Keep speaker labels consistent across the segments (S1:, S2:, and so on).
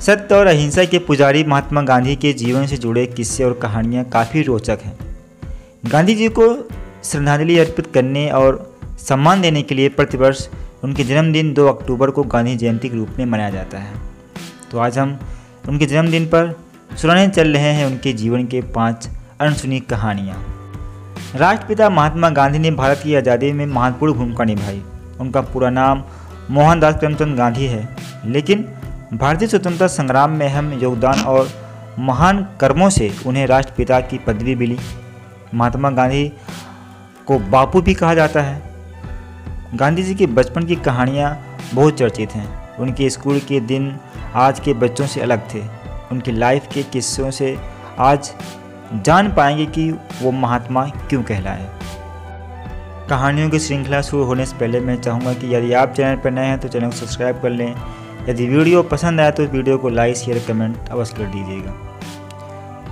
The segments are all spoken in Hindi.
S1: सत्य और अहिंसा के पुजारी महात्मा गांधी के जीवन से जुड़े किस्से और कहानियाँ काफ़ी रोचक हैं। गांधी जी को श्रद्धांजलि अर्पित करने और सम्मान देने के लिए प्रतिवर्ष उनके जन्मदिन 2 अक्टूबर को गांधी जयंती के रूप में मनाया जाता है। तो आज हम उनके जन्मदिन पर सुनाने चल रहे हैं उनके जीवन के 5 अनसुनी कहानियाँ। राष्ट्रपिता महात्मा गांधी ने भारत की आज़ादी में महत्वपूर्ण भूमिका निभाई। उनका पूरा नाम मोहनदास करमचंद गांधी है, लेकिन भारतीय स्वतंत्रता संग्राम में अहम योगदान और महान कर्मों से उन्हें राष्ट्रपिता की पदवी मिली। महात्मा गांधी को बापू भी कहा जाता है। गांधी जी के बचपन की कहानियाँ बहुत चर्चित हैं। उनके स्कूल के दिन आज के बच्चों से अलग थे। उनकी लाइफ के किस्सों से आज जान पाएंगे कि वो महात्मा क्यों कहलाए। कहानियों की श्रृंखला शुरू होने से पहले मैं चाहूँगा कि यदि आप चैनल पर नए हैं तो चैनल को सब्सक्राइब कर लें। यदि वीडियो पसंद आए तो वीडियो को लाइक शेयर कमेंट अवश्य कर दीजिएगा।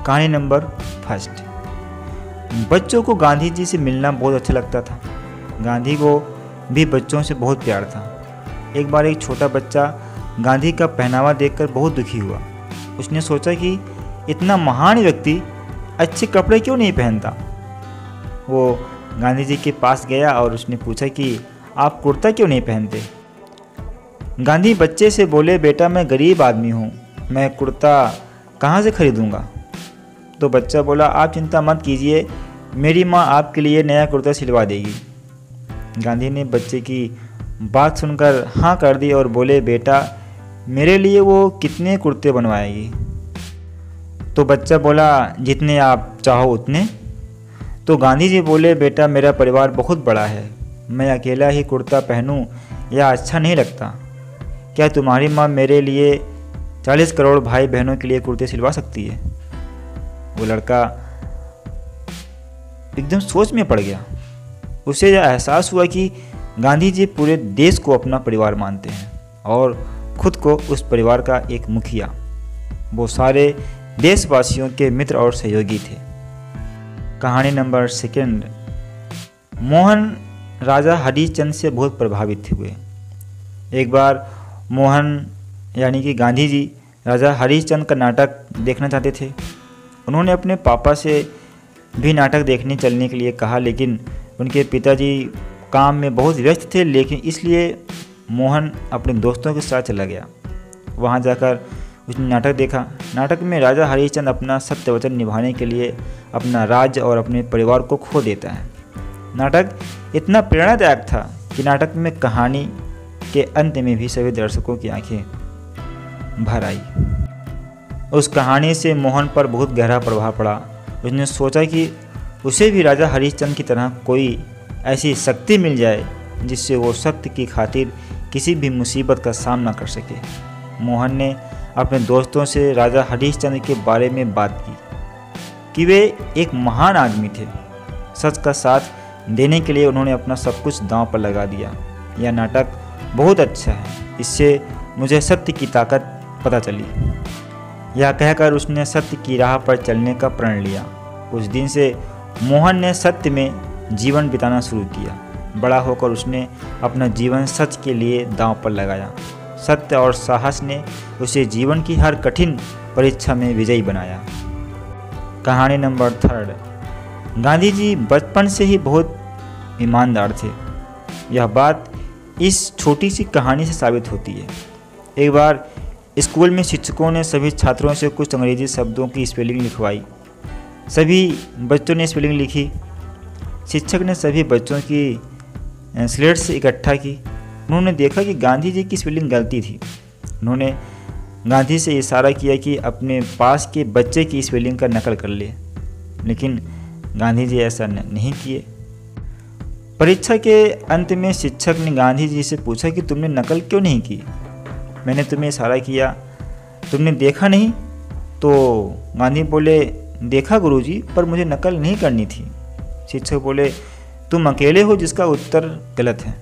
S1: कहानी नंबर 1। बच्चों को गांधी जी से मिलना बहुत अच्छा लगता था। गांधी को भी बच्चों से बहुत प्यार था। एक बार एक छोटा बच्चा गांधी का पहनावा देखकर बहुत दुखी हुआ। उसने सोचा कि इतना महान व्यक्ति अच्छे कपड़े क्यों नहीं पहनता। वो गांधी जी के पास गया और उसने पूछा कि आप कुर्ता क्यों नहीं पहनते। गांधी बच्चे से बोले, बेटा मैं गरीब आदमी हूँ, मैं कुर्ता कहाँ से खरीदूँगा। तो बच्चा बोला, आप चिंता मत कीजिए, मेरी माँ आपके लिए नया कुर्ता सिलवा देगी। गांधी ने बच्चे की बात सुनकर हाँ कर दी और बोले, बेटा मेरे लिए वो कितने कुर्ते बनवाएगी। तो बच्चा बोला, जितने आप चाहो उतने। तो गांधी जी बोले, बेटा मेरा परिवार बहुत बड़ा है, मैं अकेला ही कुर्ता पहनूं यह अच्छा नहीं लगता। क्या तुम्हारी माँ मेरे लिए 40 करोड़ भाई बहनों के लिए कुर्ते सिलवा सकती है। वो लड़का एकदम सोच में पड़ गया। उसे यह एहसास हुआ कि गांधी जी पूरे देश को अपना परिवार मानते हैं और खुद को उस परिवार का एक मुखिया। वो सारे देशवासियों के मित्र और सहयोगी थे। कहानी नंबर 2। मोहन राजा हरिश्चंद्र से बहुत प्रभावित हुए। एक बार मोहन यानी कि गांधी जी राजा हरिश्चंद्र का नाटक देखना चाहते थे। उन्होंने अपने पापा से भी नाटक देखने चलने के लिए कहा, लेकिन उनके पिताजी काम में बहुत व्यस्त थे। लेकिन इसलिए मोहन अपने दोस्तों के साथ चला गया। वहां जाकर उसने नाटक देखा। नाटक में राजा हरिश्चंद्र अपना सत्य वचन निभाने के लिए अपना राज्य और अपने परिवार को खो देता है। नाटक इतना प्रेरणादायक था कि नाटक में कहानी के अंत में भी सभी दर्शकों की आंखें भर आई। उस कहानी से मोहन पर बहुत गहरा प्रभाव पड़ा। उसने सोचा कि उसे भी राजा हरिश्चंद्र की तरह कोई ऐसी शक्ति मिल जाए जिससे वो सत्य की खातिर किसी भी मुसीबत का सामना कर सके। मोहन ने अपने दोस्तों से राजा हरिश्चंद्र के बारे में बात की कि वे एक महान आदमी थे। सच का साथ देने के लिए उन्होंने अपना सब कुछ दांव पर लगा दिया। यह नाटक बहुत अच्छा है, इससे मुझे सत्य की ताकत पता चली। यह कहकर उसने सत्य की राह पर चलने का प्रण लिया। उस दिन से मोहन ने सत्य में जीवन बिताना शुरू किया। बड़ा होकर उसने अपना जीवन सच के लिए दांव पर लगाया। सत्य और साहस ने उसे जीवन की हर कठिन परीक्षा में विजयी बनाया। कहानी नंबर 3। गांधी जी बचपन से ही बहुत ईमानदार थे। यह बात इस छोटी सी कहानी से साबित होती है। एक बार स्कूल में शिक्षकों ने सभी छात्रों से कुछ अंग्रेजी शब्दों की स्पेलिंग लिखवाई। सभी बच्चों ने स्पेलिंग लिखी। शिक्षक ने सभी बच्चों की स्लेट से इकट्ठा की। उन्होंने देखा कि गांधी जी की स्पेलिंग गलती थी। उन्होंने गांधी से इशारा किया कि अपने पास के बच्चे की स्पेलिंग का नकल कर ले, लेकिन गांधी जी ऐसा नहीं किए। परीक्षा के अंत में शिक्षक ने गांधी जी से पूछा कि तुमने नकल क्यों नहीं की। मैंने तुम्हें इशारा किया, तुमने देखा नहीं। तो गांधी बोले, देखा गुरुजी, पर मुझे नकल नहीं करनी थी। शिक्षक बोले, तुम अकेले हो जिसका उत्तर गलत है।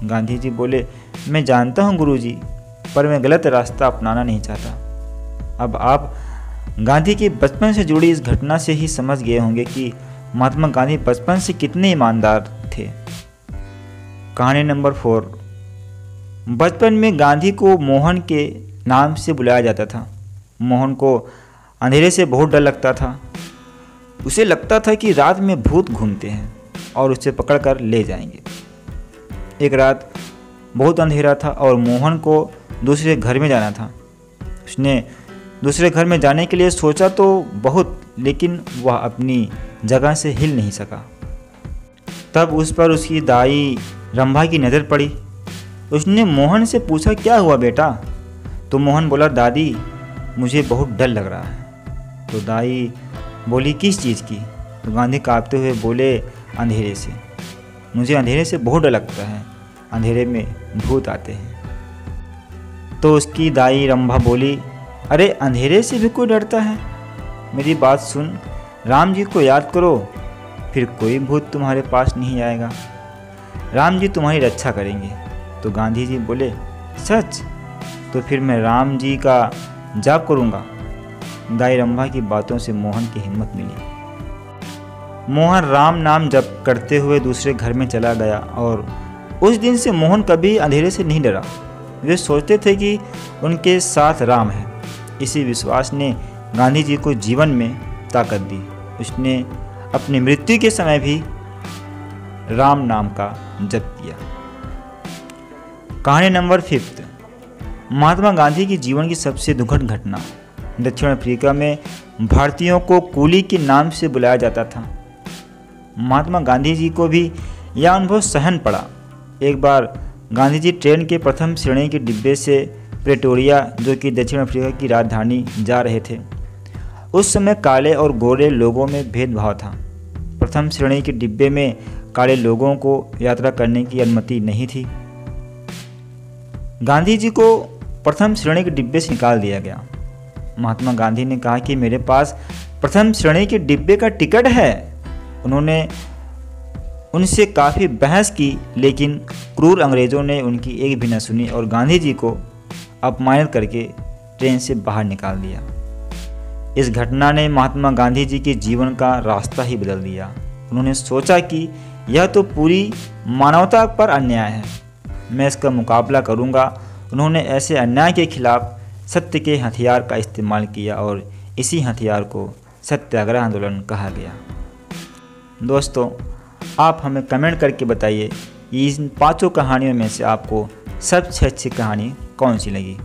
S1: गांधी जी बोले, मैं जानता हूँ गुरुजी, पर मैं गलत रास्ता अपनाना नहीं चाहता। अब आप गांधी के बचपन से जुड़ी इस घटना से ही समझ गए होंगे कि महात्मा गांधी बचपन से कितने ईमानदार थे। कहानी नंबर 4। बचपन में गांधी को मोहन के नाम से बुलाया जाता था। मोहन को अंधेरे से बहुत डर लगता था। उसे लगता था कि रात में भूत घूमते हैं और उसे पकड़कर ले जाएंगे। एक रात बहुत अंधेरा था और मोहन को दूसरे घर में जाना था। उसने दूसरे घर में जाने के लिए सोचा तो बहुत, लेकिन वह अपनी जगह से हिल नहीं सका। तब उस पर उसकी दाई रंभा की नज़र पड़ी। उसने मोहन से पूछा, क्या हुआ बेटा? तो मोहन बोला, दादी मुझे बहुत डर लग रहा है। तो दाई बोली, किस चीज़ की? तो गांधी कांपते हुए बोले, अंधेरे से। मुझे अंधेरे से बहुत डर लगता है, अंधेरे में भूत आते हैं। तो उसकी दाई रंभा बोली, अरे अंधेरे से भी कोई डरता है? मेरी बात सुन, राम जी को याद करो, फिर कोई भूत तुम्हारे पास नहीं आएगा। राम जी तुम्हारी रक्षा करेंगे। तो गांधी जी बोले, सच? तो फिर मैं राम जी का जाप करूँगा। दाई रंभा की बातों से मोहन की हिम्मत मिली। मोहन राम नाम जप करते हुए दूसरे घर में चला गया और उस दिन से मोहन कभी अंधेरे से नहीं डरा। वे सोचते थे कि उनके साथ राम है। इसी विश्वास ने गांधी जी को जीवन में ताकत दी। उसने अपनी मृत्यु के समय भी राम नाम का जप किया। कहानी नंबर 5। महात्मा गांधी की जीवन की सबसे दुखद घटना। दक्षिण अफ्रीका में भारतीयों को कूली के नाम से बुलाया जाता था। महात्मा गांधी जी को भी यह अनुभव सहन पड़ा। एक बार गांधी जी ट्रेन के प्रथम श्रेणी के डिब्बे से प्रेटोरिया, जो कि दक्षिण अफ्रीका की राजधानी, जा रहे थे। उस समय काले और गोरे लोगों में भेदभाव था। प्रथम श्रेणी के डिब्बे में काले लोगों को यात्रा करने की अनुमति नहीं थी। गांधी जी को प्रथम श्रेणी के डिब्बे से निकाल दिया गया। महात्मा गांधी ने कहा कि मेरे पास प्रथम श्रेणी के डिब्बे का टिकट है। उन्होंने उनसे काफ़ी बहस की, लेकिन क्रूर अंग्रेज़ों ने उनकी एक भी न सुनी और गांधी जी को अपमानित करके ट्रेन से बाहर निकाल दिया। इस घटना ने महात्मा गांधी जी के जीवन का रास्ता ही बदल दिया। उन्होंने सोचा कि यह तो पूरी मानवता पर अन्याय है, मैं इसका मुकाबला करूंगा। उन्होंने ऐसे अन्याय के खिलाफ सत्य के हथियार का इस्तेमाल किया और इसी हथियार को सत्याग्रह आंदोलन कहा गया। दोस्तों, आप हमें कमेंट करके बताइए इन 5 कहानियों में से आपको सबसे अच्छी कहानी कौन सी लगी।